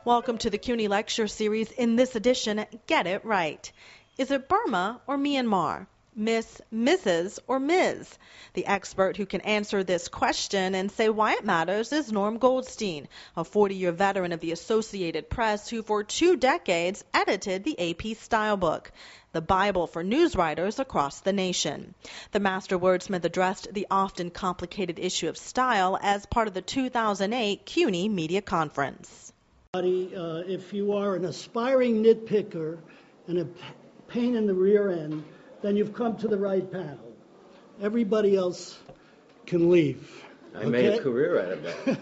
Welcome to the CUNY Lecture Series. In this edition, Get It Right. Is it Burma or Myanmar? Miss, Mrs., or Ms.? The expert who can answer this question and say why it matters is Norm Goldstein, a 40-year veteran of the Associated Press who for 2 decades edited the AP Stylebook, the Bible for news writers across the nation. The master wordsmith addressed the often complicated issue of style as part of the 2008 CUNY Media Conference. If you are an aspiring nitpicker and a pain in the rear end, then you've come to the right panel. Everybody else can leave. I made a career out of that.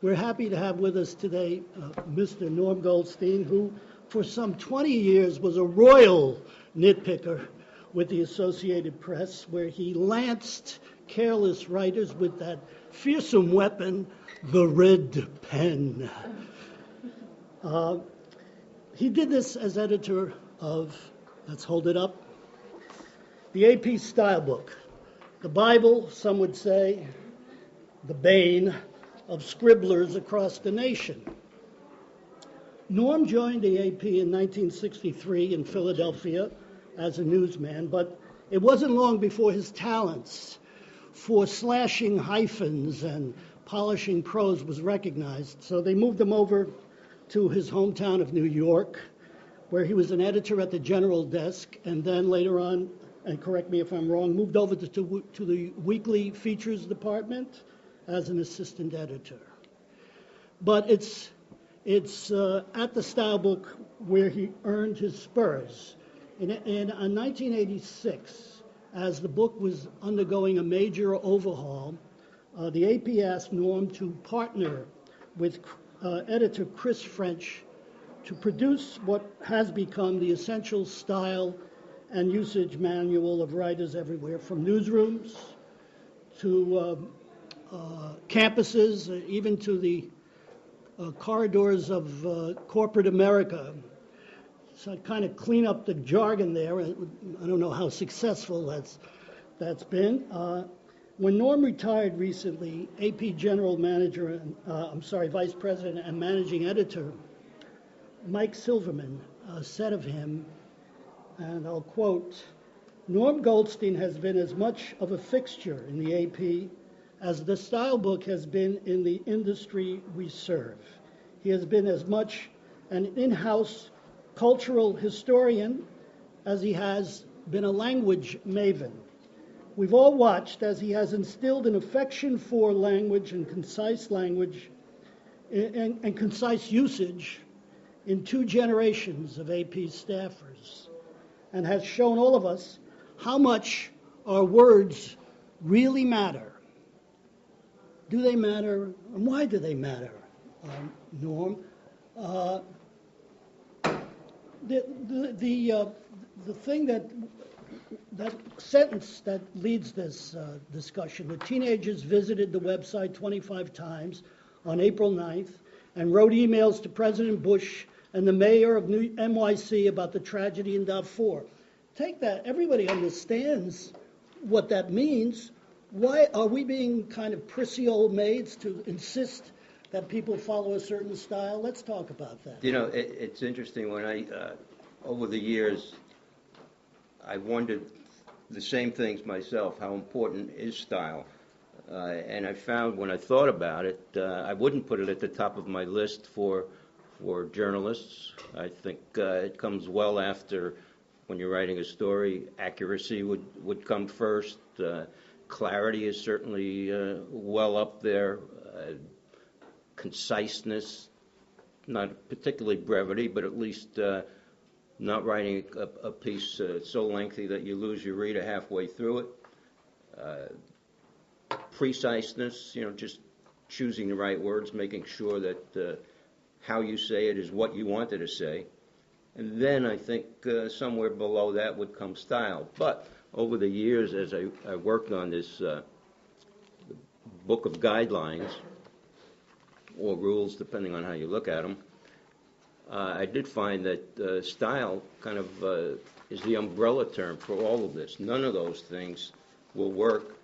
We're happy to have with us today Mr. Norm Goldstein, who for some 20 years was a royal nitpicker with the Associated Press, where he lanced careless writers with that fearsome weapon, the red pen. He did this as editor of, let's hold it up, the AP Stylebook, the Bible, some would say, the bane of scribblers across the nation. Norm joined the AP in 1963 in Philadelphia as a newsman, but it wasn't long before his talents for slashing hyphens and polishing prose was recognized. So they moved him over to his hometown of New York, where he was an editor at the General Desk, and then later on, and correct me if I'm wrong, moved over to the Weekly Features Department as an assistant editor. But it's at the Stylebook where he earned his spurs. In 1986, as the book was undergoing a major overhaul, the AP asked Norm to partner with editor Chris French to produce what has become the essential style and usage manual of writers everywhere, from newsrooms to campuses, even to the corridors of corporate America. So I kind of clean up the jargon there. I don't know how successful that's been. When Norm retired recently, AP General Manager, Vice President and Managing Editor Mike Silverman said of him, and I'll quote, "Norm Goldstein has been as much of a fixture in the AP as the Stylebook has been in the industry we serve. He has been as much an in-house cultural historian as he has been a language maven. We've all watched as he has instilled an affection for language and concise and concise usage in 2 generations of AP staffers, and has shown all of us how much our words really matter." Do they matter, and why do they matter, Norm? The thing that sentence that leads this discussion: the teenagers visited the website 25 times on April 9th and wrote emails to President Bush and the mayor of NYC about the tragedy in Darfur. Take that. Everybody understands what that means. Why are we being kind of prissy old maids to insist that people follow a certain style? Let's talk about that. You know, it's interesting. When over the years, I wondered the same things myself. How important is style? And I found when I thought about it, I wouldn't put it at the top of my list for journalists. I think it comes well after, when you're writing a story, accuracy would come first. Clarity is certainly well up there. Conciseness, not particularly brevity, but at least not writing a piece so lengthy that you lose your reader halfway through it. Preciseness, just choosing the right words, making sure that how you say it is what you wanted to say. And then I think somewhere below that would come style. But over the years, as I worked on this book of guidelines, or rules, depending on how you look at them, I did find that style kind of is the umbrella term for all of this. None of those things will work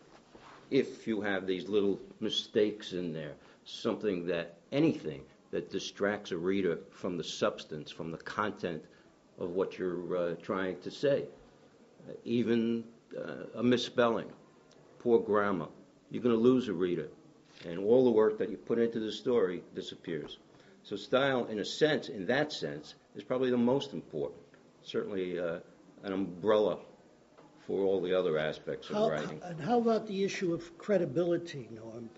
if you have these little mistakes in there, anything that distracts a reader from the substance, from the content of what you're trying to say. Even a misspelling, poor grammar, you're going to lose a reader, and all the work that you put into the story disappears. So style, in a sense, in that sense, is probably the most important. Certainly an umbrella for all the other aspects of writing. And how about the issue of credibility, Norm?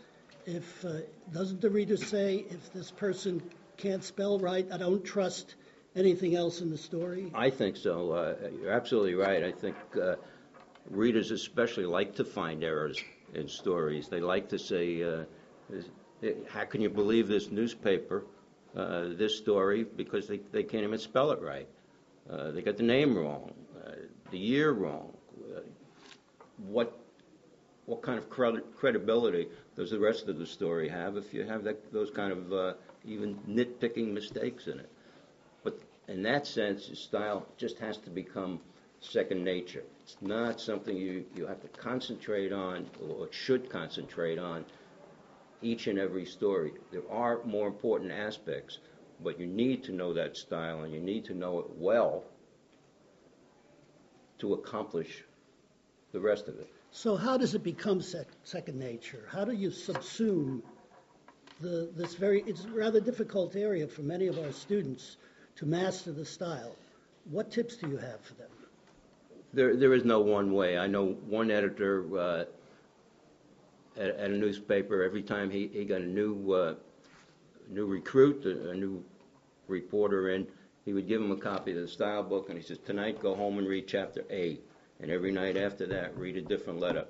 If doesn't the reader say, if this person can't spell right, I don't trust anything else in the story? I think so. You're absolutely right. I think readers especially like to find errors in stories. They like to say, how can you believe this newspaper, this story, because they can't even spell it right. They got the name wrong, the year wrong. What kind of credibility does the rest of the story have if you have those kind of even nitpicking mistakes in it? But in that sense, your style just has to become second nature. It's not something you have to concentrate on or should concentrate on each and every story. There are more important aspects, but you need to know that style, and you need to know it well to accomplish the rest of it. So how does it become second nature? How do you subsume it's a rather difficult area for many of our students to master the style. What tips do you have for them? There is no one way. I know one editor at a newspaper, every time he got a new recruit, a new reporter in, he would give him a copy of the style book, and he says, tonight go home and read chapter 8. And every night after that, read a different letter.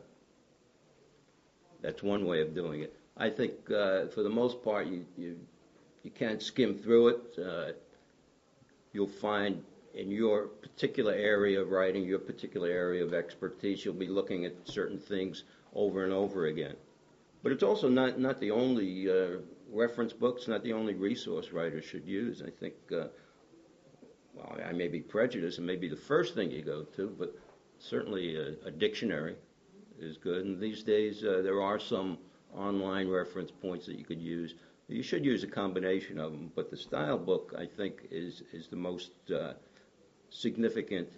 That's one way of doing it. I think for the most part, you can't skim through it. You'll find in your particular area of writing, your particular area of expertise, you'll be looking at certain things over and over again. But it's also not the only reference books, not the only resource writers should use. I think, well, I may be prejudiced, and maybe the first thing you go to, but certainly a dictionary is good. And these days there are some online reference points that you could use. You should use a combination of them, but the style book, I think, is the most significant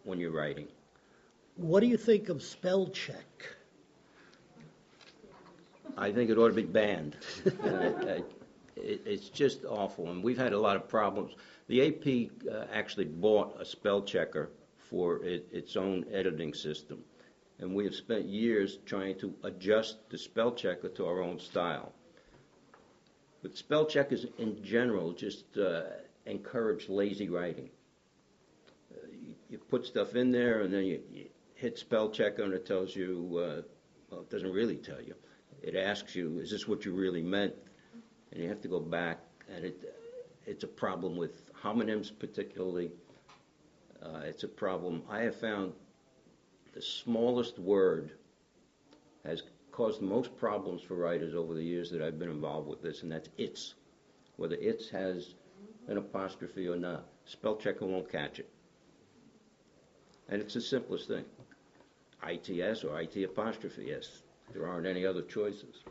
when you're writing. What do you think of spell check? I think it ought to be banned. It's just awful, and we've had a lot of problems. The AP actually bought a spell checker for its own editing system, and we have spent years trying to adjust the spell checker to our own style. But spell checkers in general just encourage lazy writing. You put stuff in there, and then you hit spell checker, and it tells you, well, it doesn't really tell you. It asks you, is this what you really meant? And you have to go back, and it's a problem with homonyms particularly. It's a problem. I have found the smallest word has caused the most problems for writers over the years that I've been involved with this, and that's its. Whether its has an apostrophe or not. Spell checker won't catch it. And it's the simplest thing. ITS or IT apostrophe S. There aren't any other choices.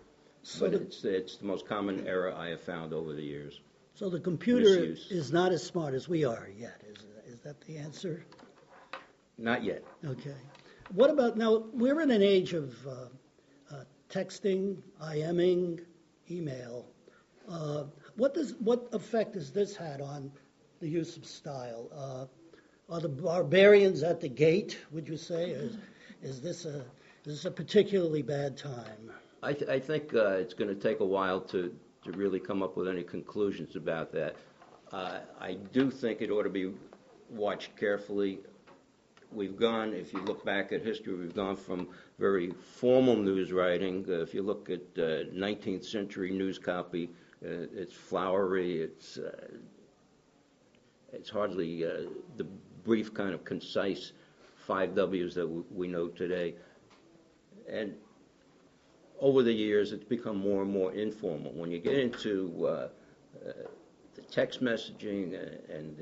So but it's the most common error I have found over the years. So the computer Misuse. is not as smart as we are yet. Is that the answer? Not yet. Okay. What about, now, we're in an age of texting, IMing, email. What effect has this had on the use of style? Are the barbarians at the gate, would you say? Is this a particularly bad time? I think it's going to take a while to really come up with any conclusions about that. I do think it ought to be watched carefully. We've gone, if you look back at history, we've gone from very formal news writing. If you look at 19th century news copy, it's flowery, it's hardly the brief kind of concise 5 W's that we know today. And over the years, it's become more and more informal. When you get into the text messaging and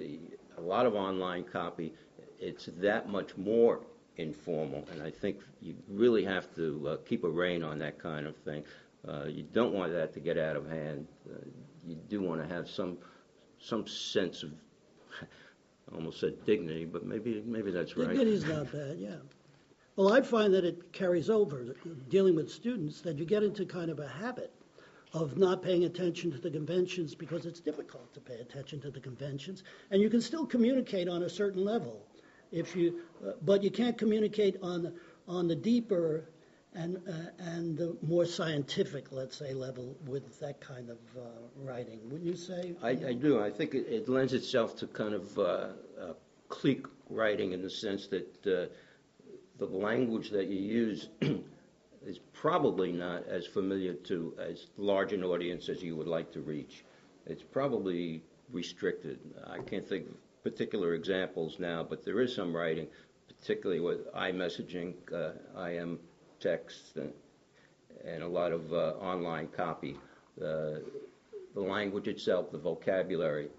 a lot of online copy, it's that much more informal, and I think you really have to keep a rein on that kind of thing. You don't want that to get out of hand. you do want to have some sense of, I almost said dignity, but maybe that's right. Dignity's not bad, yeah. Well, I find that it carries over, dealing with students, that you get into kind of a habit of not paying attention to the conventions because it's difficult to pay attention to the conventions, and you can still communicate on a certain level, but you can't communicate on the deeper and the more scientific, let's say, level with that kind of writing. Wouldn't you say? I do. I think it lends itself to kind of clique writing in the sense that the language that you use is probably not as familiar to as large an audience as you would like to reach. It's probably restricted. I can't think of particular examples now, but there is some writing, particularly with iMessaging, IM text, and a lot of online copy. The language itself, the vocabulary,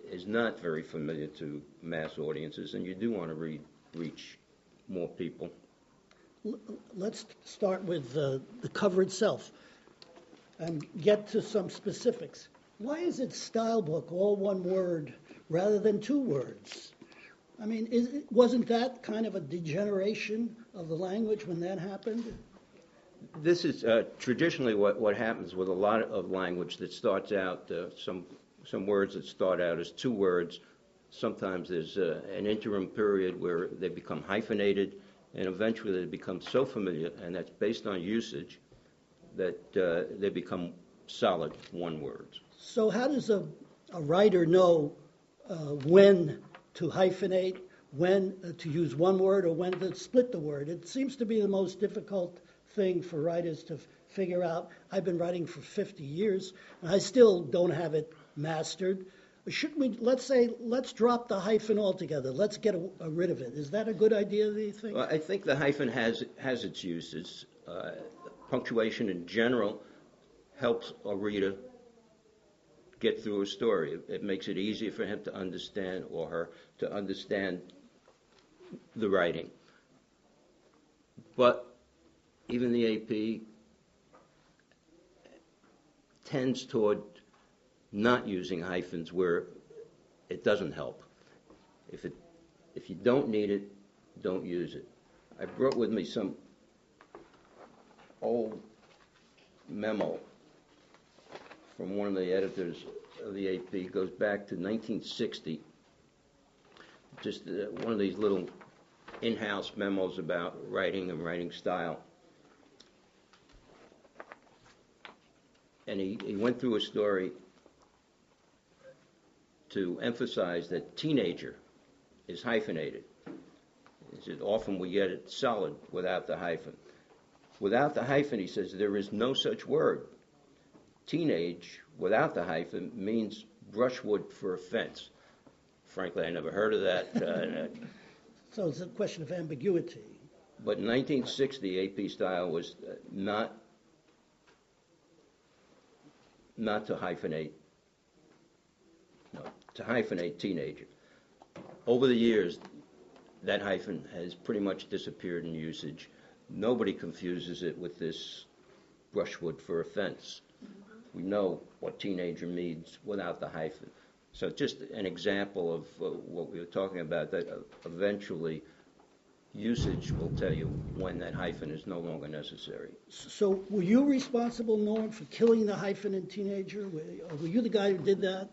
is not very familiar to mass audiences, and you do want to reach more people. Let's start with the cover itself and get to some specifics. Why is it Stylebook, all one word, rather than two words? I mean, wasn't that kind of a degeneration of the language when that happened? This is traditionally what happens with a lot of language that starts out, some words that start out as two words. Sometimes there's an interim period where they become hyphenated, and eventually they become so familiar, and that's based on usage, that they become solid one words. So how does a writer know when to hyphenate, when to use one word, or when to split the word? It seems to be the most difficult thing for writers to figure out. I've been writing for 50 years, and I still don't have it mastered. Shouldn't we, let's drop the hyphen altogether. Let's get rid of it. Is that a good idea, do you think? Well, I think the hyphen has its uses. Punctuation in general helps a reader get through a story. It makes it easier for him to understand, or her to understand the writing. But even the AP tends toward not using hyphens where it doesn't help. If you don't need it, don't use it. I brought with me some old memo from one of the editors of the AP. It goes back to 1960. Just one of these little in-house memos about writing and writing style. And he went through a story to emphasize that teenager is hyphenated. He said often we get it solid without the hyphen. Without the hyphen, he says, there is no such word. Teenage, without the hyphen, means brushwood for a fence. Frankly, I never heard of that. So it's a question of ambiguity. But in 1960, AP Style was not to hyphenate. No, to hyphenate teenager. Over the years, that hyphen has pretty much disappeared in usage. Nobody confuses it with this brushwood for a fence. We know what teenager means without the hyphen. So just an example of what we were talking about, that eventually usage will tell you when that hyphen is no longer necessary. So were you responsible, Norm, for killing the hyphen in teenager? Were you the guy who did that?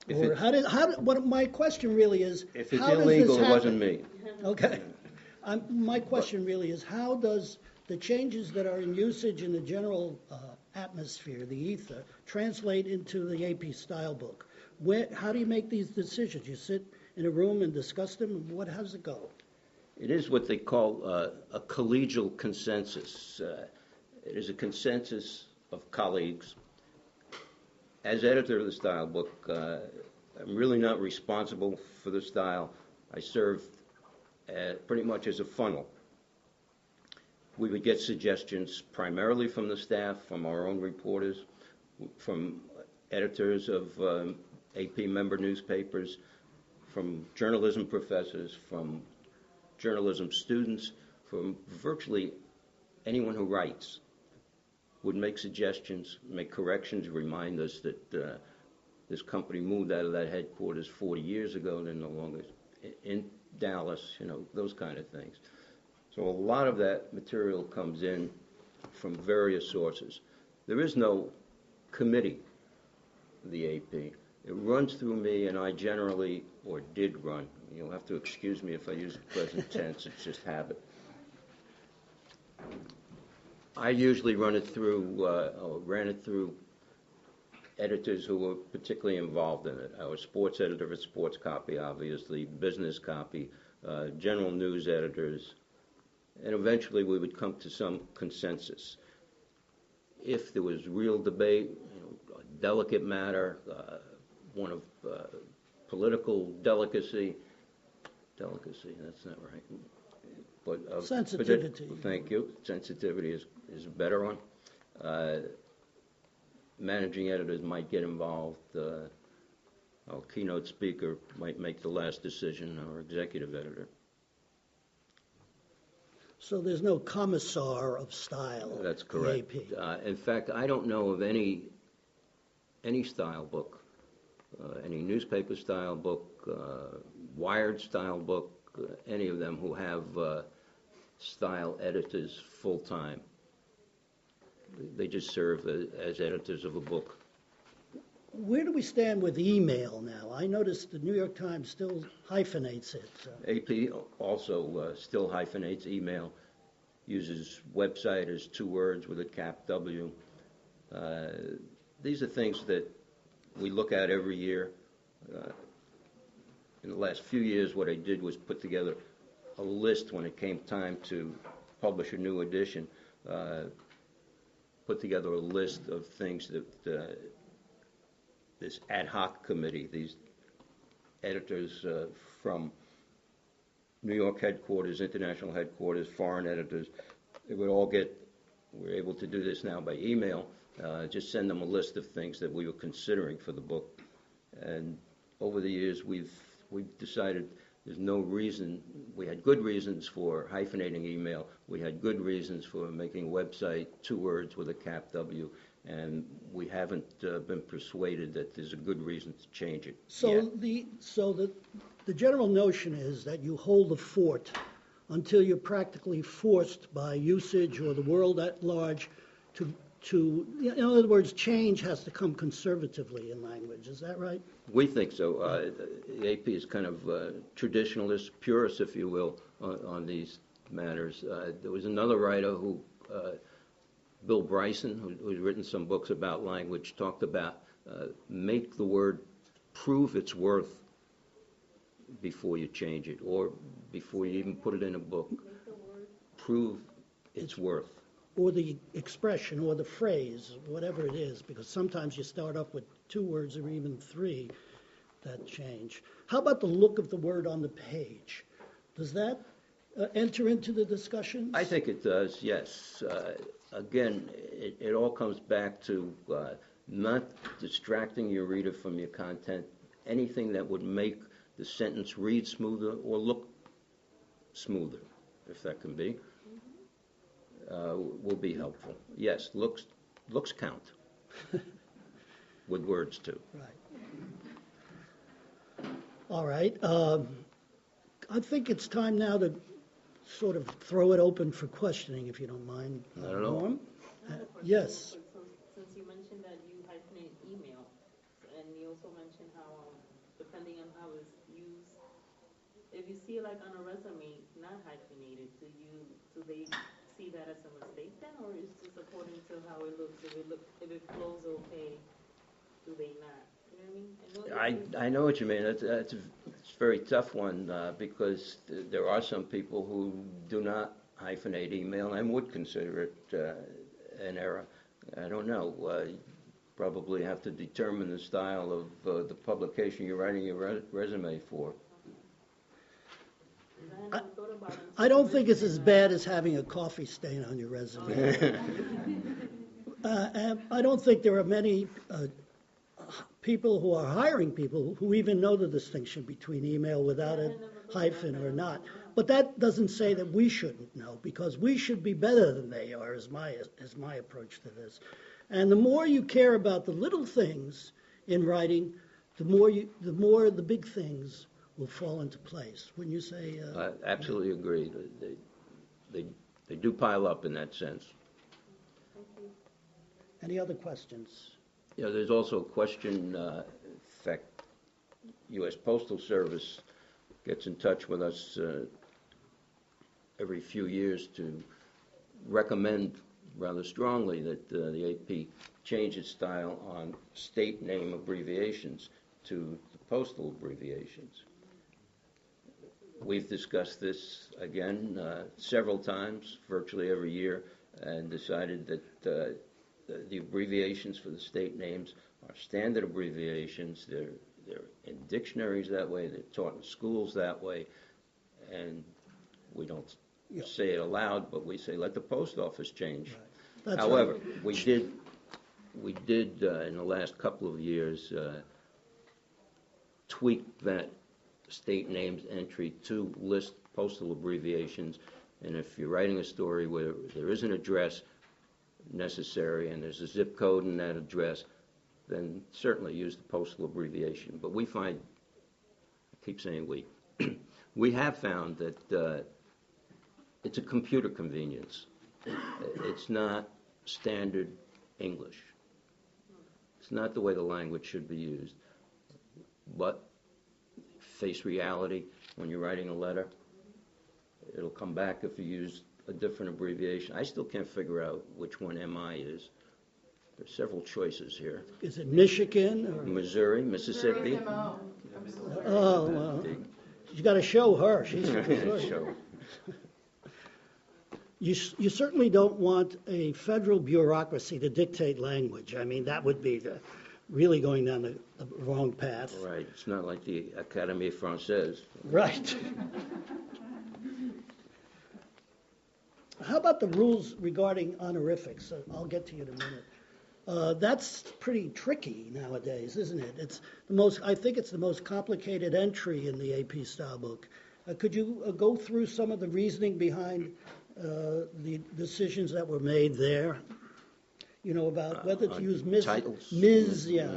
What my question really is, if it's how illegal, does this it wasn't me. Okay. My question really is, how does the changes that are in usage in the general atmosphere, the ether, translate into the AP Stylebook? How do you make these decisions? You sit in a room and discuss them? How does it go? It is what they call a collegial consensus. It is a consensus of colleagues. As editor of the style book, I'm really not responsible for the style. I serve pretty much as a funnel. We would get suggestions primarily from the staff, from our own reporters, from editors of AP member newspapers, from journalism professors, from journalism students, from virtually anyone who writes. would make suggestions, make corrections, remind us that this company moved out of that headquarters 40 years ago and they're no longer in Dallas, those kind of things. So a lot of that material comes in from various sources. There is no committee, the AP. It runs through me, and I generally, or did run, you'll have to excuse me if I use the present tense, it's just habit. I usually run it through, or ran it through editors who were particularly involved in it. Our sports editor for sports copy, obviously, business copy, general news editors, and eventually we would come to some consensus. If there was real debate, a delicate matter, one of political delicacy, that's not right. But sensitivity. Thank you. Sensitivity is a better one. Managing editors might get involved. Our keynote speaker might make the last decision, our executive editor. So there's no commissar of style. That's correct. In fact, I don't know of any style book, any newspaper style book, Wired style book, any of them who have style editors full time. They just serve as editors of a book. Where do we stand with email now? I noticed the New York Times still hyphenates it. AP also still hyphenates email, uses website as 2 words with a cap W. These are things that we look at every year. In the last few years, what I did was put together a list when it came time to publish a new edition, put together a list of things that this ad hoc committee, these editors from New York headquarters, international headquarters, foreign editors, they would all we're able to do this now by email, just send them a list of things that we were considering for the book. And over the years, we've decided there's no reason. We had good reasons for hyphenating email. We had good reasons for making a website 2 words with a cap W, and we haven't been persuaded that there's a good reason to change it. So the general notion is that you hold the fort until you're practically forced by usage or the world at large to in other words, change has to come conservatively in language. Is that right? We think so. The AP is kind of traditionalist, purist, if you will, on these matters. There was another writer who, Bill Bryson, who's written some books about language, talked about make the word prove its worth before you change it, or before you even put it in a book. Make the word prove its worth. Or the expression or the phrase, whatever it is, because sometimes you start up with 2 words or even 3 that change. How about the look of the word on the page? Does that enter into the discussions? I think it does, yes. Again, it all comes back to not distracting your reader from your content. Anything that would make the sentence read smoother or look smoother, if that can be, will be helpful. Yes, looks count. With words, too. Right. All right. I think it's time now to sort of throw it open for questioning, if you don't mind. Not at all. Norm? I have a question. Yes. So since you mentioned that you hyphenate email, and you also mentioned how, depending on how it's used, if you see like on a resume not hyphenated, do they see that as a mistake then, or is just according to how it looks? If it flows okay, do they not? You know what I mean? I know what you mean. It's a very tough one because there are some people who do not hyphenate email and would consider it an error. I don't know. You probably have to determine the style of the publication you're writing your resume for. I don't think it's as bad as having a coffee stain on your resume. I don't think there are many people who are hiring people who even know the distinction between email without a hyphen or not. but that doesn't say that we shouldn't know, because we should be better than they are, is my approach to this. And the more you care about the little things in writing, the more the big things will fall into place. Wouldn't you say? I absolutely agree. They do pile up in that sense. Any other questions? Yeah, there's also a question, in fact, U.S. Postal Service gets in touch with us every few years to recommend rather strongly that the AP change its style on state name abbreviations to the postal abbreviations. We've discussed this again several times, virtually every year, and decided that the abbreviations for the state names are standard abbreviations. They're in dictionaries that way. They're taught in schools that way, and we don't say it aloud, but we say let the post office change. Right. However, we did in the last couple of years tweak that state names entry to list postal abbreviations, and if you're writing a story where there is an address necessary and there's a zip code in that address, then certainly use the postal abbreviation. But we find, I keep saying we have found that it's a computer convenience. It's not standard English. It's not the way the language should be used. But face reality, when you're writing a letter, it'll come back if you use a different abbreviation. I still can't figure out which one MI is. There's several choices here. Is it Michigan or Missouri, Mississippi. Oh, well, you got to show her. She's Show. You certainly don't want a federal bureaucracy to dictate language. I mean, that would be really going down the wrong path. Right. It's not like the Académie Française. Right. How about the rules regarding honorifics? I'll get to you in a minute. That's pretty tricky nowadays, isn't it? I think it's the most complicated entry in the AP Stylebook. Could you go through some of the reasoning behind the decisions that were made there? You know, about whether to use Ms. Titles. Ms. Yeah.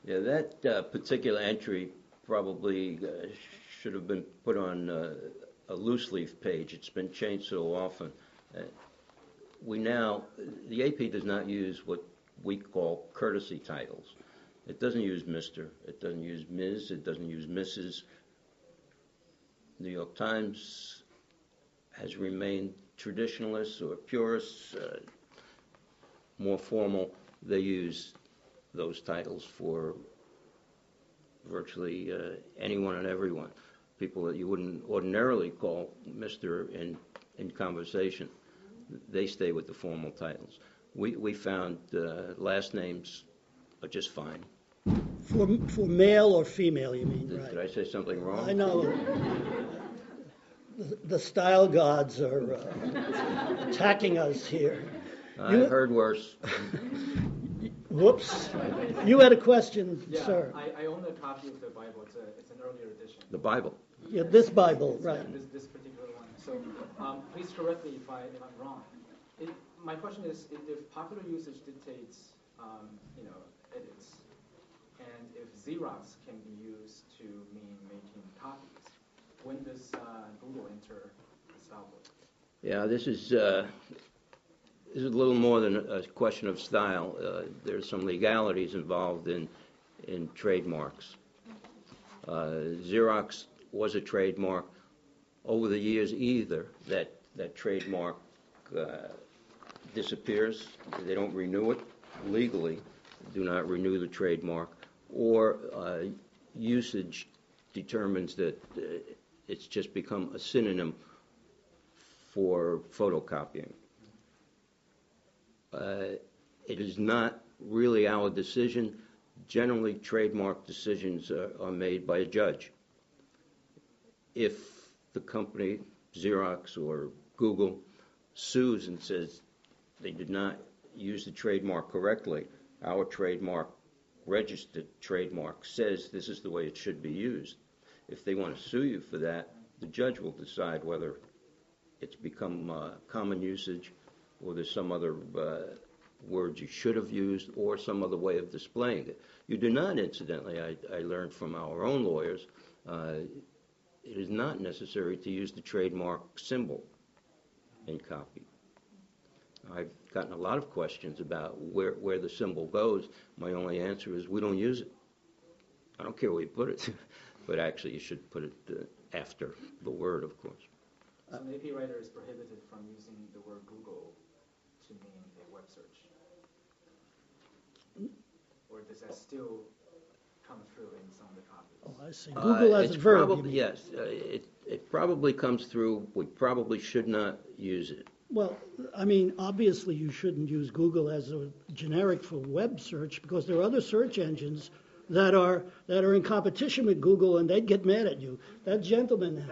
Yeah, that particular entry probably should have been put on a loose leaf page. It's been changed so often. The AP does not use what we call courtesy titles. It doesn't use Mr., it doesn't use Ms., it doesn't use Mrs. New York Times has remained traditionalists or purists, more formal. They use those titles for virtually anyone and everyone, people that you wouldn't ordinarily call Mr. in conversation. They stay with the formal titles. We found last names are just fine. For male or female, you mean? Did I say something wrong? I know. The style gods are attacking us here. I've heard worse. Whoops. You had a question, Yeah, sir. I own a copy of the Bible. It's an earlier edition. The Bible. Yeah, this Bible, right. Yeah, this particular one. So please correct me if I'm wrong. My question is, if popular usage dictates, edits, and if Xerox can be used to mean making copies, when does Google enter the style book? Yeah, this is a little more than a question of style. There's some legalities involved in trademarks. Xerox was a trademark. Over the years, either that trademark disappears, they don't renew it legally, do not renew the trademark, or usage determines that it's just become a synonym for photocopying. It is not really our decision. Generally, trademark decisions are made by a judge. If the company, Xerox or Google, sues and says they did not use the trademark correctly, our trademark, registered trademark, says this is the way it should be used. If they want to sue you for that, the judge will decide whether it's become common usage or there's some other words you should have used or some other way of displaying it. You do not, incidentally, I learned from our own lawyers, it is not necessary to use the trademark symbol in copy. I've gotten a lot of questions about where the symbol goes. My only answer is we don't use it. I don't care where you put it, but actually you should put it after the word, of course. So an AP writer is prohibited from using the word Google to mean a web search? Or does that still come through in some of the copies? Oh, I see. Google as a verb, you mean? Yes, it probably comes through. We probably should not use it. Well, I mean, obviously you shouldn't use Google as a generic for web search because there are other search engines that are in competition with Google and they'd get mad at you. That gentleman.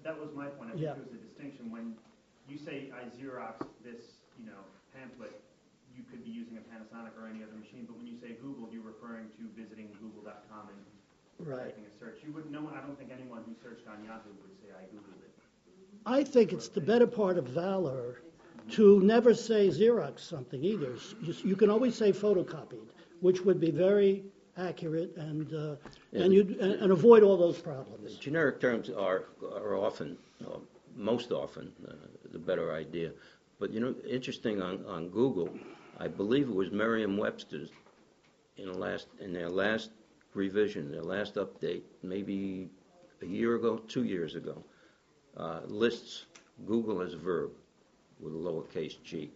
That was my point. I think there was a distinction when you say I Xerox this, pamphlet. You could be using a Panasonic or any other machine, but when you say Google, you're referring to visiting Google.com and typing a search. You wouldn't know. I don't think anyone who searched on Yahoo would say I Googled it. I think it's the better part of valor to never say Xerox something either. You can always say photocopied, which would be very accurate and avoid all those problems. Generic terms are often, most often, the better idea. But interesting on Google, I believe it was Merriam-Webster's in their last revision, their last update, maybe a year ago, 2 years ago, lists Google as a verb with a lowercase g.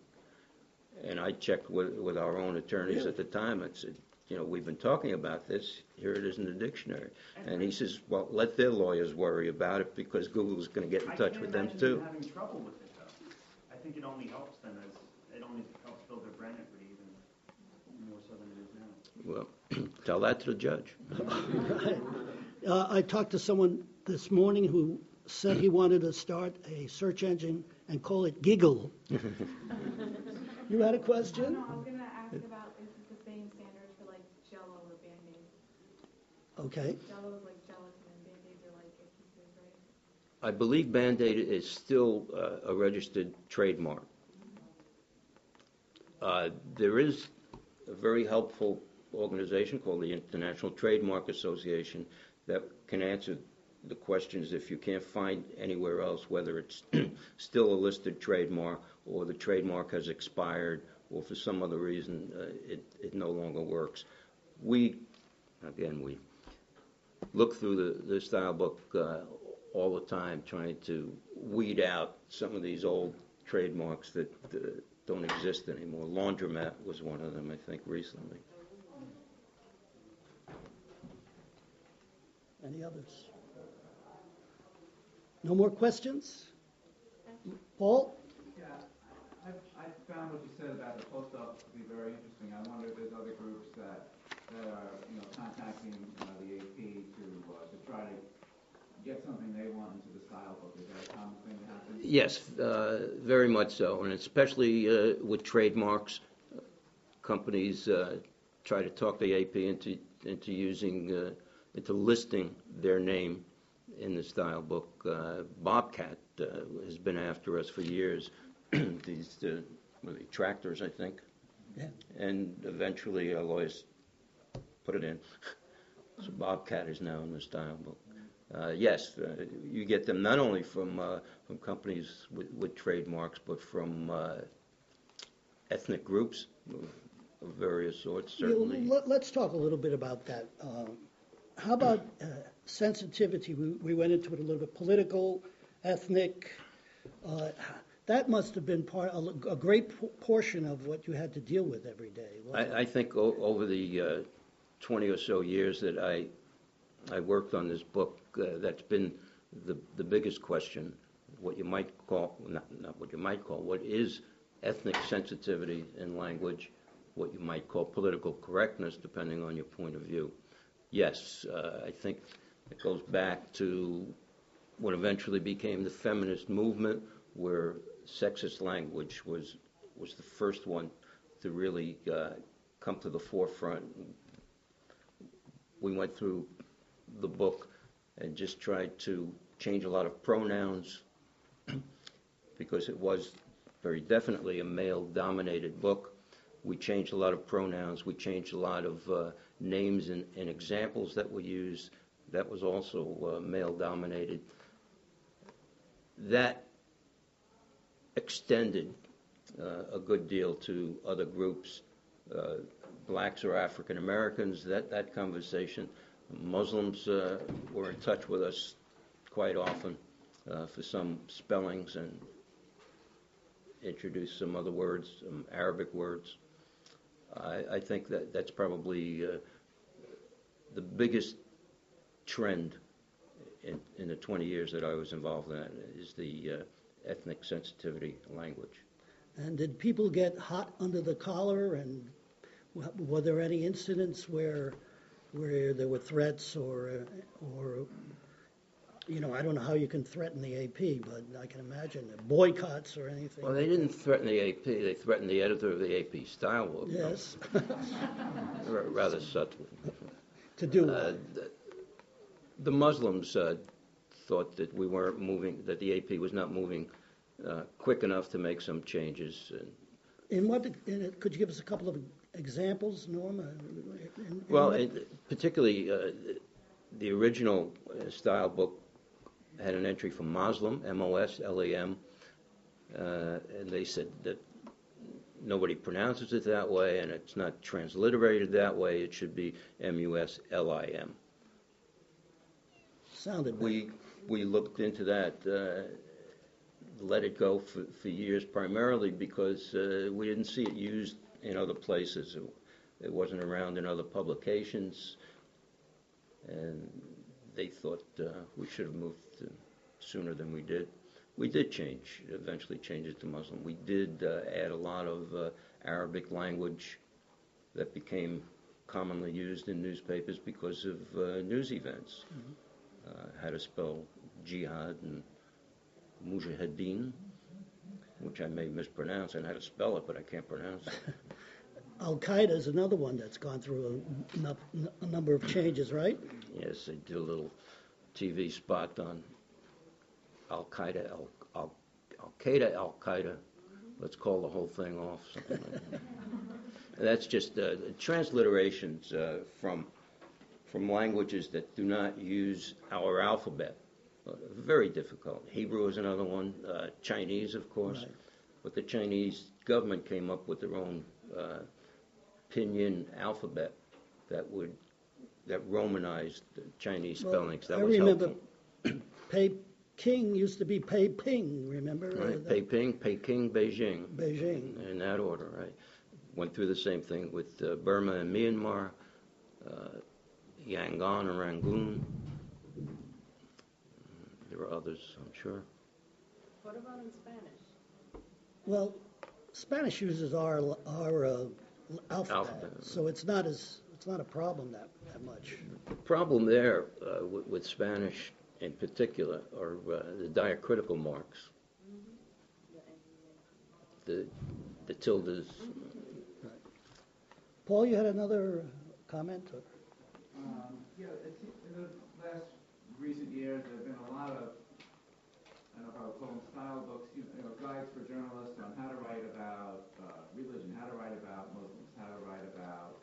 And I checked with our own attorneys at the time and said, we've been talking about this. Here it is in the dictionary. And he says, well, let their lawyers worry about it because Google's going to get in touch with them too. I can't imagine them having trouble with it, though. I think it only helps them it only helps build their brand equity even more so than it is now. Well, tell that to the judge. Right. I talked to someone this morning who said he wanted to start a search engine and call it Giggle. You had a question? No, I was going to ask about is it the same standard for like Jell-O or Band-Aid? Okay. Jell-O is like gelatin and Band-Aids are like adhesive, right? I believe Band-Aid is still a registered trademark. There is a very helpful organization called the International Trademark Association that can answer the questions if you can't find anywhere else, whether it's still a listed trademark or the trademark has expired or for some other reason it no longer works. We look through the style book all the time trying to weed out some of these old trademarks that don't exist anymore. Laundromat was one of them, I think, recently. Any others? No more questions? Paul? Yeah, I found what you said about the post office to be very interesting. I wonder if there's other groups that are contacting the AP to try to get something they want into the style book. Is that a common thing to happen? Yes, very much so, and especially with trademarks, companies try to talk the AP into using into listing their name in the style book. Bobcat has been after us for years. These tractors, I think, and eventually our lawyers put it in. So Bobcat is now in the style book. Yes, you get them not only from companies with trademarks, but from ethnic groups of various sorts, certainly. Let's talk a little bit about that. How about sensitivity? We went into it a little bit. Political, ethnic. That must have been a great portion of what you had to deal with every day. I think over the 20 or so years that I worked on this book, that's been the biggest question. What you might call, not what you might call, what is ethnic sensitivity in language? What you might call political correctness, depending on your point of view. Yes, I think it goes back to what eventually became the feminist movement, where sexist language was the first one to really come to the forefront. We went through the book and just tried to change a lot of pronouns because it was very definitely a male-dominated book. We changed a lot of pronouns. We changed a lot of names and examples that we used. That was also male-dominated. That extended a good deal to other groups, blacks or African Americans, that conversation. Muslims were in touch with us quite often for some spellings and introduced some other words, some Arabic words. I think that's probably the biggest trend in the 20 years that I was involved in that is the ethnic sensitivity language. And did people get hot under the collar, and were there any incidents where there were threats or you know, I don't know how you can threaten the AP, but I can imagine boycotts or anything. Well, they didn't threaten the AP. They threatened the editor of the AP Stylebook. Yes. Rather subtly. To do what? The Muslims thought that we weren't moving, that the AP was not moving quick enough to make some changes. Could you give us a couple of examples, Norma? Particularly the original style book had an entry for Muslim, M-O-S-L-A-M, and they said that nobody pronounces it that way, and it's not transliterated that way. It should be M-U-S-L-I-M. Sounded we looked into that, let it go for years, primarily because we didn't see it used in other places. It wasn't around in other publications, and they thought we should have moved sooner than we did. We did eventually change it to Muslim. We did add a lot of Arabic language that became commonly used in newspapers because of news events. How to spell jihad and mujahideen, which I may mispronounce, and how to spell it, but I can't pronounce it. Al-Qaeda is another one that's gone through a number of changes, right? Yes, they did a little TV spot on Al-Qaeda, Al-Qaeda. Let's call the whole thing off, something like that. And that's just transliterations from languages that do not use our alphabet. Very difficult. Hebrew is another one. Chinese, of course. Right. But the Chinese government came up with their own pinyin alphabet that romanized the Chinese spellings. That was helpful. I remember Peking used to be Peiping, remember? Right, Peking, Beijing. Beijing. In that order, right. Went through the same thing with Burma and Myanmar, Yangon and Rangoon. There are others, I'm sure. What about in Spanish? Well, Spanish uses our alphabet, so it's not a problem that much. The problem there with Spanish in particular are the diacritical marks, the tildes. Right. Paul, you had another comment? Yeah, in the last recent years, there have been a lot of, I don't know if I would call them style books, guides for journalists on how to write about religion, how to write about Muslims, how to write about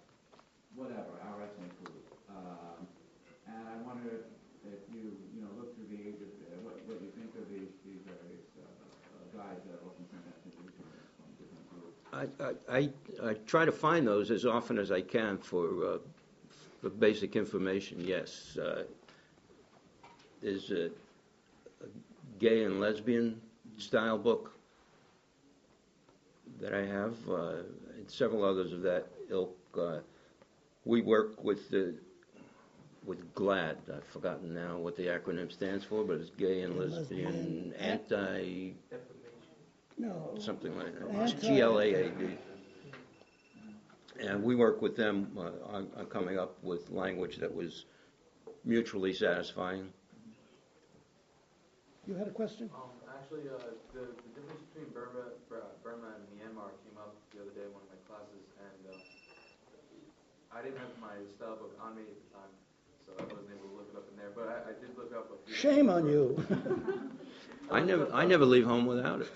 whatever, our ethnic group. And I wonder if you look through the age of what you think of these various guides that are often sent out to you from different groups. I try to find those as often as I can for basic information, yes. There's a gay and lesbian style book that I have, and several others of that ilk. We work with GLAD. I've forgotten now what the acronym stands for, but it's Gay and Lesbian Anti... No. Something like that. It's GLAAD. And we work with them on coming up with language that was mutually satisfying. You had a question? Actually, the difference between Burma and Myanmar came up the other day in one of my classes, and I didn't have my style book on me at the time, so I wasn't able to look it up in there. But I did look up a few. Shame on you. I never leave home without it.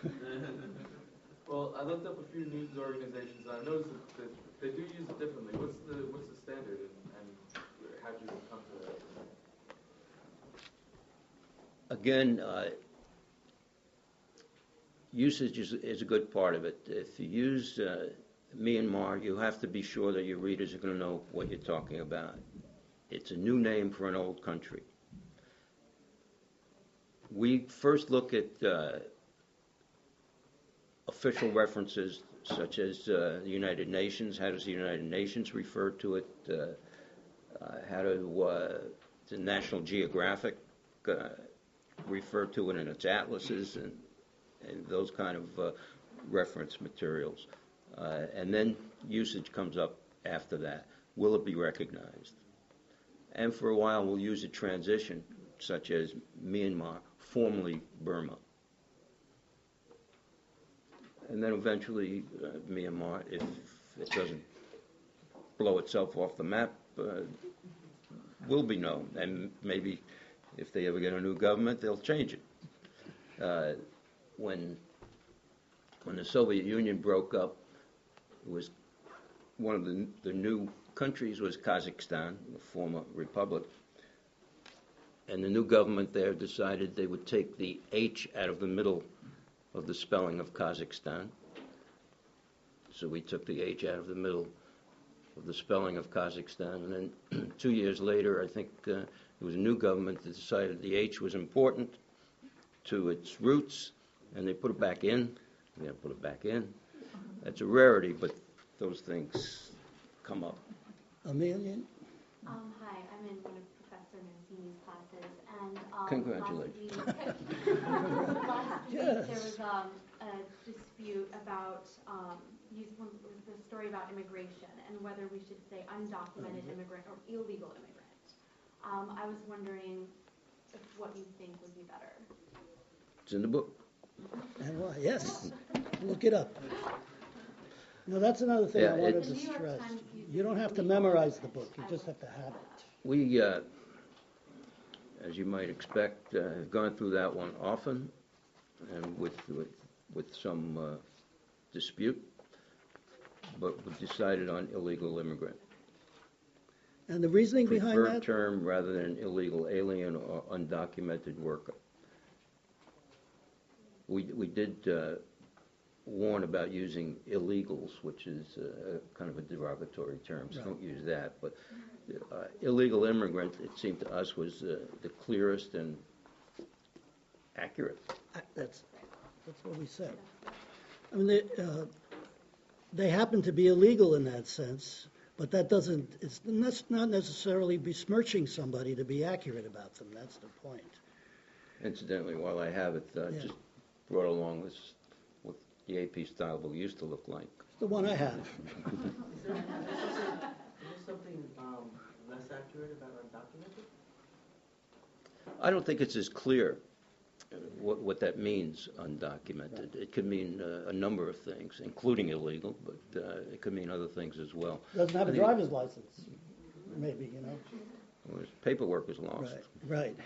Well, I looked up a few news organizations, and I noticed that they do use it differently. What's the standard, and how did you come to that? Again, usage is a good part of it. If you use Myanmar, you have to be sure that your readers are going to know what you're talking about. It's a new name for an old country. We first look at official references such as the United Nations. How does the United Nations refer to it? How do the National Geographic refer to it in its atlases and those kind of reference materials. And then usage comes up after that. Will it be recognized? And for a while we'll use a transition such as Myanmar, formerly Burma. And then eventually Myanmar, if it doesn't blow itself off the map, will be known. And maybe if they ever get a new government, they'll change it. When the Soviet Union broke up, it was one of the new countries was Kazakhstan, the former republic. And the new government there decided they would take the H out of the middle of the spelling of Kazakhstan. So we took the H out of the middle of the spelling of Kazakhstan. And then 2 years later, I think it was a new government that decided the H was important to its roots, and they put it back in. They put it back in. That's a rarity, but those things come up. Amelia? Hi, I'm in one of Professor Mancini's classes, and Congratulations. Last week Yes. there was a dispute about the story about immigration and whether we should say undocumented immigrant or illegal immigrant. I was wondering what you think would be better. It's in the book. And why? Yes. Look it up. No, that's another thing Yeah, I wanted it's- to The New York stress. Times uses You don't have to illegal memorize the immigrant. book. You just have to have it. We, as you might expect, have gone through that one often, and with some dispute, but we decided on illegal immigrant. And the reasoning behind Preferred that? term rather than illegal alien or undocumented worker. We did warn about using illegals, which is kind of a derogatory term, so don't use that. But illegal immigrant, it seemed to us, was the clearest and accurate. That's what we said. I mean, they happen to be illegal in that sense, but it's not necessarily besmirching somebody to be accurate about them. That's the point. Incidentally, while I have it, just brought along this, what the AP Stylebook used to look like. It's the one I have. Is there something less accurate about undocumented? I don't think it's as clear what that means, undocumented. It could mean a number of things, including illegal, but it could mean other things as well. Doesn't have a driver's license, maybe, Well, his paperwork was lost. Right.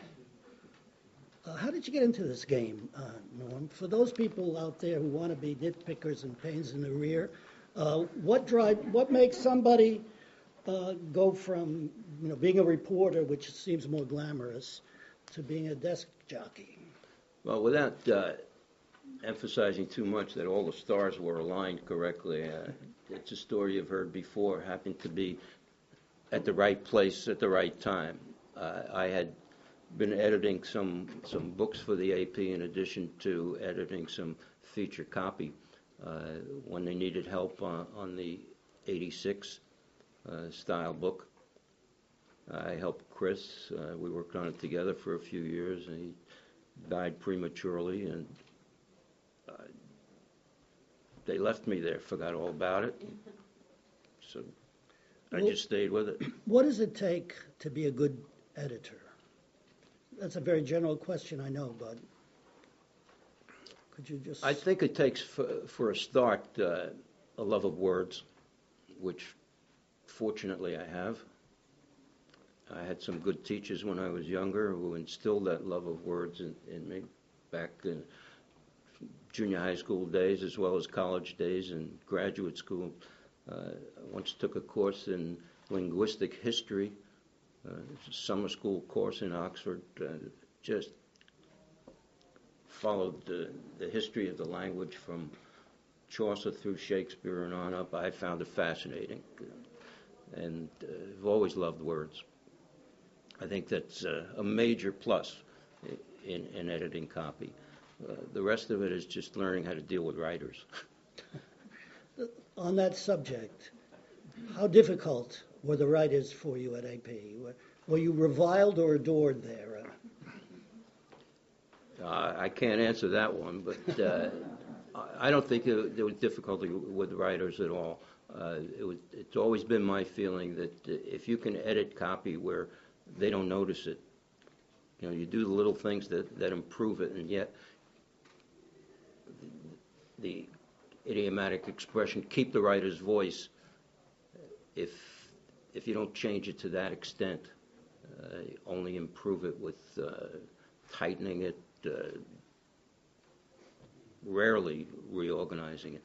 How did you get into this game, Norm? For those people out there who want to be nitpickers and pains in the rear, what makes somebody go from being a reporter, which seems more glamorous, to being a desk jockey? Well, without emphasizing too much that all the stars were aligned correctly, it's a story you've heard before, happened to be at the right place at the right time. I had been editing some books for the AP in addition to editing some feature copy when they needed help on the 86 style book. I helped Chris. We worked on it together for a few years, and he died prematurely, and they left me there, forgot all about it. So I just stayed with it. What does it take to be a good editor? That's a very general question, I know, but could you just... I think it takes, for a start, a love of words, which fortunately I have. I had some good teachers when I was younger who instilled that love of words in me back in junior high school days as well as college days and graduate school. I once took a course in linguistic history, a summer school course in Oxford, just followed the history of the language from Chaucer through Shakespeare and on up. I found it fascinating, and I've always loved words. I think that's a major plus in editing copy. The rest of it is just learning how to deal with writers. On that subject, how difficult were the writers for you at AP? Were you reviled or adored there? I can't answer that one, but I don't think there was difficulty with writers at all. It's always been my feeling that if you can edit copy where they don't notice it, you do the little things that improve it, and yet the idiomatic expression, keep the writer's voice, if you don't change it to that extent, only improve it with tightening it, rarely reorganizing it.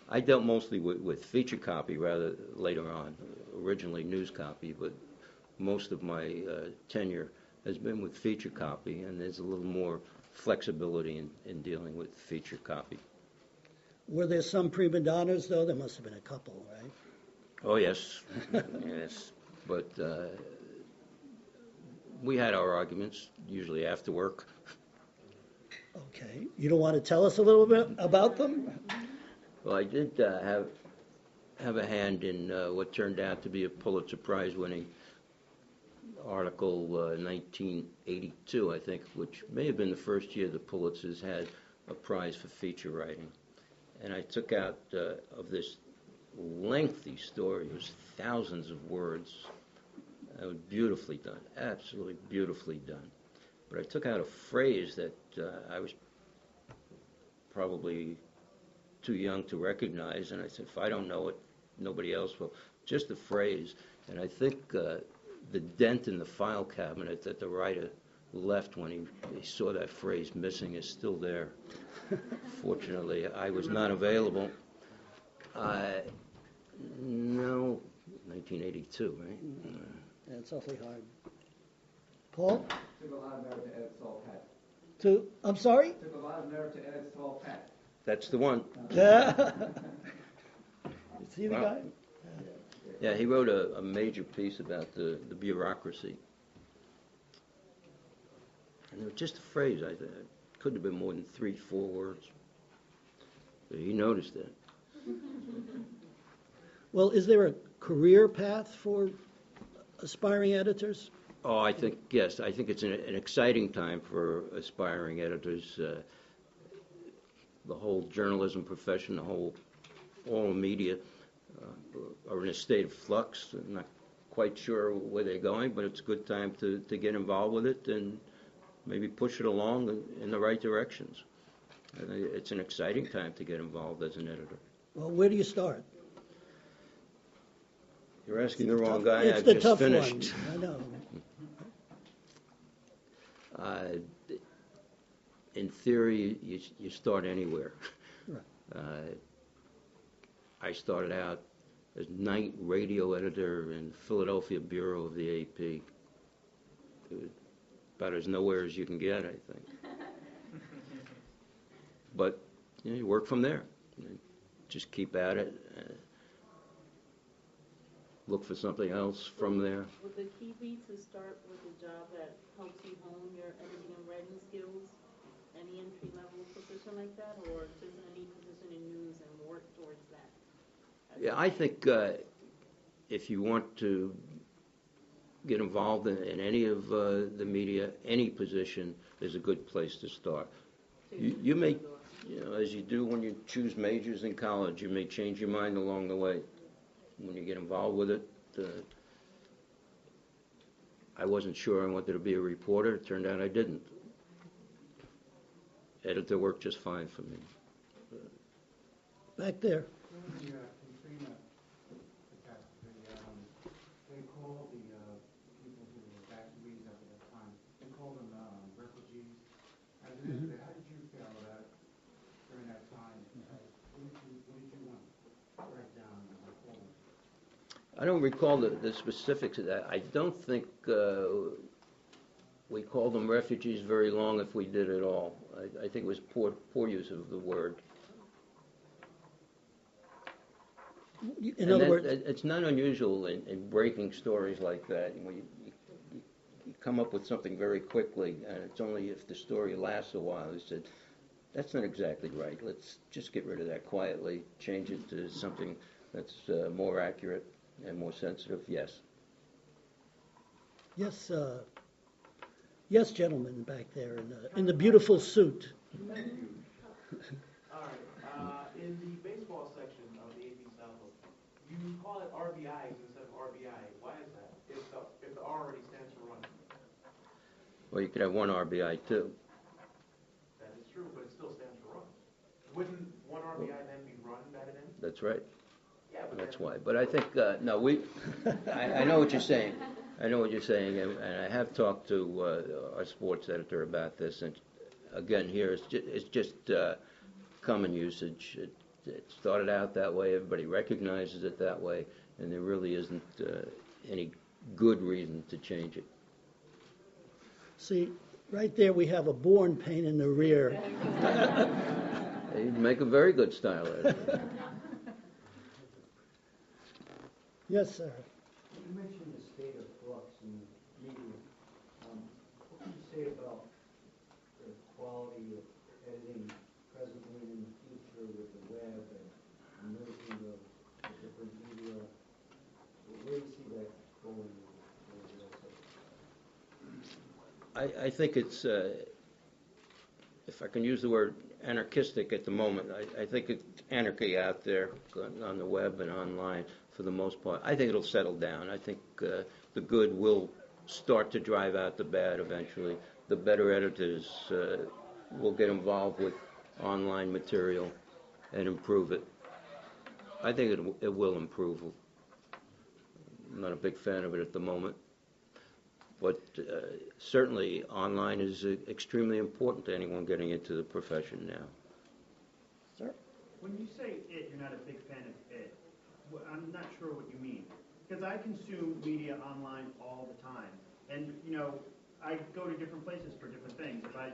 I dealt mostly with feature copy rather later on, originally news copy, but most of my tenure has been with feature copy, and there's a little more flexibility in dealing with feature copy. Were there some prima donnas, though? There must have been a couple, right? Oh, yes. Yes. But we had our arguments, usually after work. Okay. You don't want to tell us a little bit about them? Well, I did have a hand in what turned out to be a Pulitzer Prize-winning article, 1982, I think, which may have been the first year the Pulitzers had a prize for feature writing. And I took out of this lengthy story, it was thousands of words. It was beautifully done, absolutely beautifully done. But I took out a phrase that I was probably too young to recognize, and I said, if I don't know it, nobody else will. Just the phrase. And I think the dent in the file cabinet that the writer left when he saw that phrase missing is still there. Fortunately, I was not available. No, 1982, right? That's awfully hard. Paul? Took a lot of nerve to edit Saul Pett. I'm sorry? Took a lot of nerve to edit Saul Pett. That's the one. Is he the guy? Yeah, he wrote a major piece about the bureaucracy. And it was just a phrase. I think it couldn't have been more than 3-4 words. But he noticed it. Well, is there a career path for aspiring editors? Oh, I think, yes. I think it's an exciting time for aspiring editors. The whole journalism profession, all media are in a state of flux. I'm not quite sure where they're going, but it's a good time to get involved with it and maybe push it along in the right directions. It's an exciting time to get involved as an editor. Well, where do you start? You're asking the wrong guy. It's I've the just tough finished. one. I know. In theory, you start anywhere. Right. I started out as night radio editor in the Philadelphia Bureau of the AP. It was about as nowhere as you can get, I think. But you work from there. Just keep at it. Look for something else from there. Would the key be to start with a job that helps you hone your editing and writing skills? Any entry-level position like that, or just any position in news and work towards that? Yeah, I think if you want to get involved in any of the media, any position is a good place to start. You may, as you do when you choose majors in college, you may change your mind along the way. When you get involved with it, I wasn't sure I wanted to be a reporter. It turned out I didn't. Editor worked just fine for me. Back there. They call the I don't recall the specifics of that. I don't think we called them refugees very long if we did at all. I think it was poor use of the word. In other words, it's not unusual in breaking stories like that. You come up with something very quickly, and it's only if the story lasts a while. You said, that's not exactly right. Let's just get rid of that quietly, change it to something that's more accurate and more sensitive. Yes. yes, yes, gentlemen back there in the beautiful suit. Thank you. All right. In the baseball section of the AP Stylebook, you call it RBIs instead of RBI. Why is that? If the R already stands for run. Well, you could have one RBI too. That is true, but it still stands for run. Wouldn't one RBI then be run batted in? That's right. Yeah, but That's why. But I think, no, I know what you're saying. I know what you're saying, and I have talked to our sports editor about this, and again, here, it's just common usage. It started out that way, everybody recognizes it that way, and there really isn't any good reason to change it. See, right there we have a born pain in the rear. You'd make a very good style editor. Yes, sir. You mentioned the state of flux in media. What can you say about the quality of editing presently and in the future with the web and merging of different media? Where do you see that going? I think it's, if I can use the word anarchistic at the moment, I think it's anarchy out there on the web and online for the most part. I think it'll settle down. I think the good will start to drive out the bad eventually. The better editors will get involved with online material and improve it. I think it will improve. I'm not a big fan of it at the moment. But certainly online is extremely important to anyone getting into the profession now. Sir? When you say it, you're not a big fan of it. Well, I'm not sure what you mean. Because I consume media online all the time. And, I go to different places for different things. If I,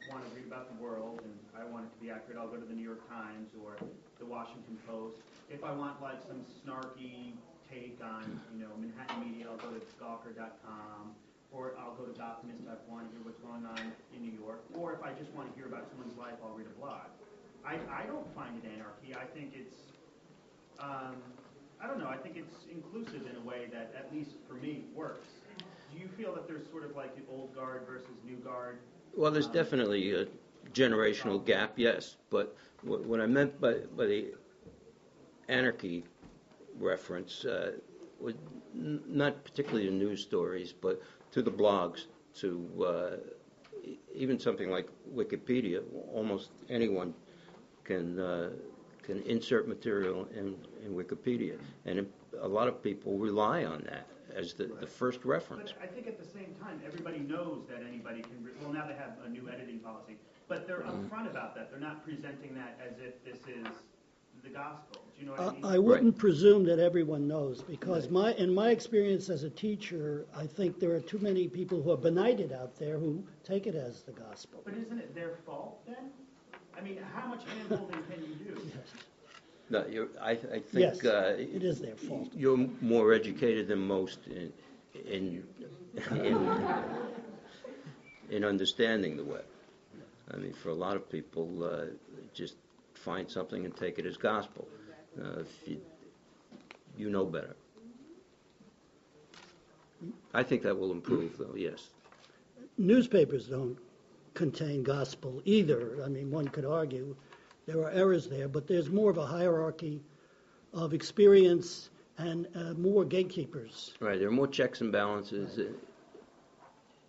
want to read about the world and I want it to be accurate, I'll go to the New York Times or the Washington Post. If I want, like, some snarky take on, Manhattan media, I'll go to Gawker.com, or I'll go to Gothamist if I want to hear what's going on in New York, or if I just want to hear about someone's life, I'll read a blog. I don't find it anarchy. I think it's, I don't know, I think it's inclusive in a way that, at least for me, works. Do you feel that there's sort of like an old guard versus new guard? Well, there's definitely a generational gap, yes. But what I meant by the anarchy reference was not particularly to news stories, but to the blogs, to even something like Wikipedia. Almost anyone can insert material in Wikipedia, and a lot of people rely on that as the first reference. But I think at the same time, everybody knows that anybody can. Well, now they have a new editing policy, but they're upfront about that. They're not presenting that as if this is the gospel. Do you know what I mean? I wouldn't presume that everyone knows, because in my experience as a teacher, I think there are too many people who are benighted out there who take it as the gospel. But isn't it their fault then? I mean, how much hand-holding can you do? No, I think Yes, it is their fault. You're more educated than most in understanding the web. I mean, for a lot of people, just find something and take it as gospel. If you know better. I think that will improve, though, yes. Newspapers don't contain gospel either. I mean, one could argue there are errors there, but there's more of a hierarchy of experience and more gatekeepers. Right, there are more checks and balances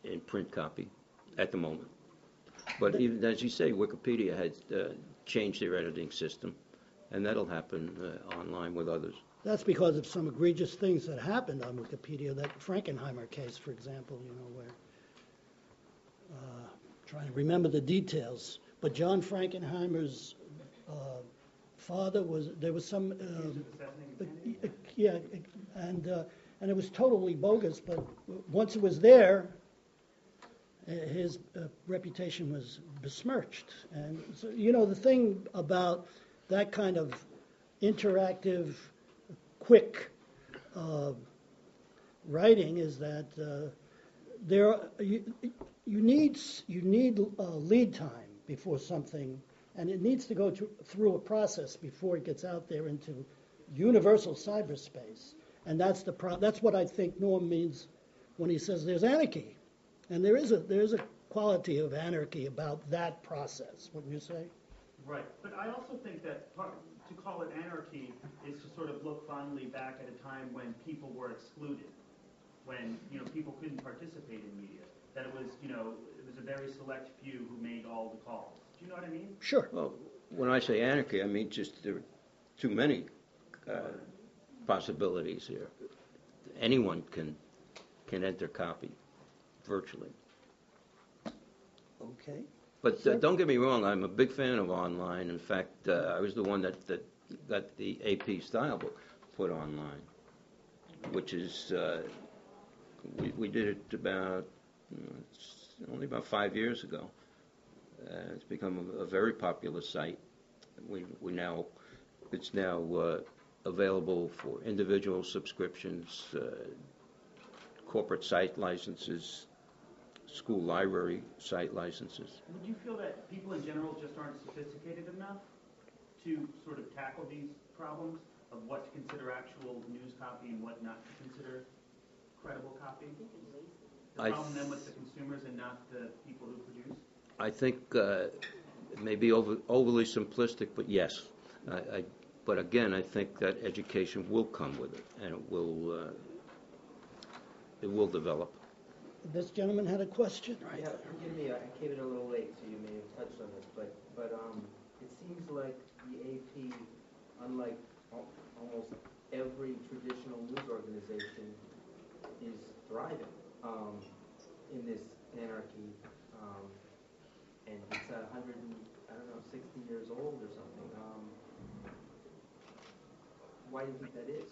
in print copy at the moment. But even as you say, Wikipedia has changed their editing system, and that'll happen online with others. That's because of some egregious things that happened on Wikipedia, that Frankenheimer case, for example, where, trying to remember the details, but John Frankenheimer's father was, there was some, Assassinating Kennedy? yeah, and it was totally bogus, but once it was there, his reputation was besmirched. And so, you know, the thing about that kind of interactive, quick writing is that you need lead time before something, and it needs to go through a process before it gets out there into universal cyberspace. And that's that's what I think Norm means when he says there's anarchy. And there is a quality of anarchy about that process, wouldn't you say? Right, but I also think that to call it anarchy is to sort of look fondly back at a time when people were excluded, when people couldn't participate in media. That it was a very select few who made all the calls. Do you know what I mean? Sure. Well, when I say anarchy, I mean just there are too many possibilities here. Anyone can enter copy virtually. Okay. But don't get me wrong, I'm a big fan of online. In fact, I was the one that got the AP Stylebook put online, which is, we did it only about 5 years ago. It's become a very popular site. It's now available for individual subscriptions, corporate site licenses, school library site licenses. Would you feel that people in general just aren't sophisticated enough to sort of tackle these problems of what to consider actual news copy and what not to consider credible copy? The problem then with the consumers and not the people who produce? I think it may be overly simplistic, but yes. But again, I think that education will come with it, and it will develop. This gentleman had a question. Right. Yeah, forgive me, I came in a little late, so you may have touched on this, but it seems like the AP, unlike almost every traditional news organization, is thriving in this anarchy, and it's 60 years old or something. Why do you think that is?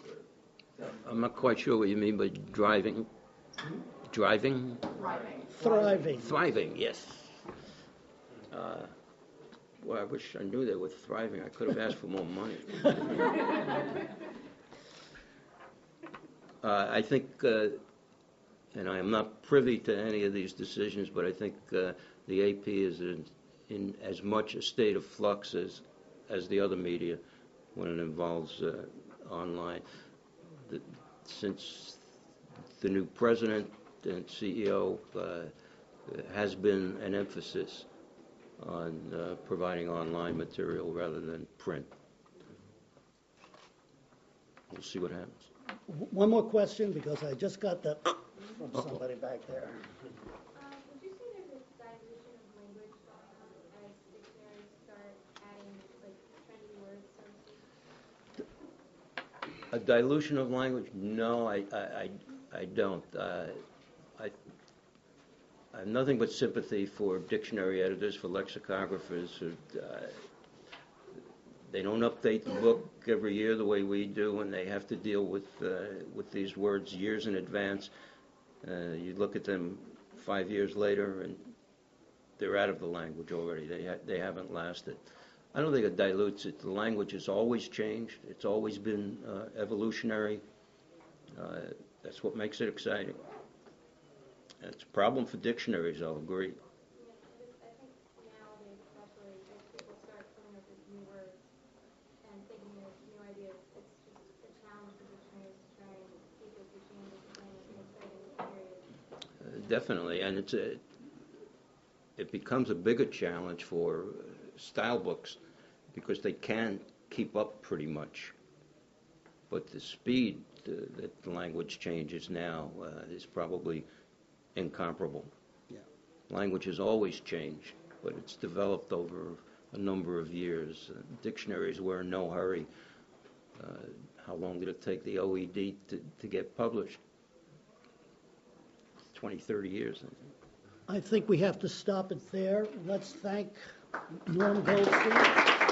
I'm not quite sure what you mean by driving. Driving? Thriving. Thriving, yes. Well, I wish I knew they were thriving. I could have asked for more money. I think, and I am not privy to any of these decisions, but I think the AP is in as much a state of flux as the other media when it involves online. Since the new president and CEO has been an emphasis on providing online material rather than print. We'll see what happens. One more question, because I just got that from somebody back there. Would you say there's a dilution of language going on as dictionaries start adding trendy words, so to speak? A dilution of language? No, I don't. I have nothing but sympathy for dictionary editors, for lexicographers. They don't update the book every year the way we do, and they have to deal with these words years in advance. You look at them 5 years later, and they're out of the language already. They haven't lasted. I don't think it dilutes it. The language has always changed. It's always been evolutionary. That's what makes it exciting. It's a problem for dictionaries, I'll agree. I think nowadays, especially, as people start coming up with new words and thinking of new ideas, it's just a challenge for dictionaries to try and keep with the changes in an exciting period. Definitely, and it becomes a bigger challenge for style books because they can keep up pretty much. But the speed that the language changes now is probably incomparable. Yeah. Language has always changed, but it's developed over a number of years. Dictionaries were in no hurry. How long did it take the OED to get published? 20, 30 years. I think we have to stop it there. Let's thank Norm Goldstein.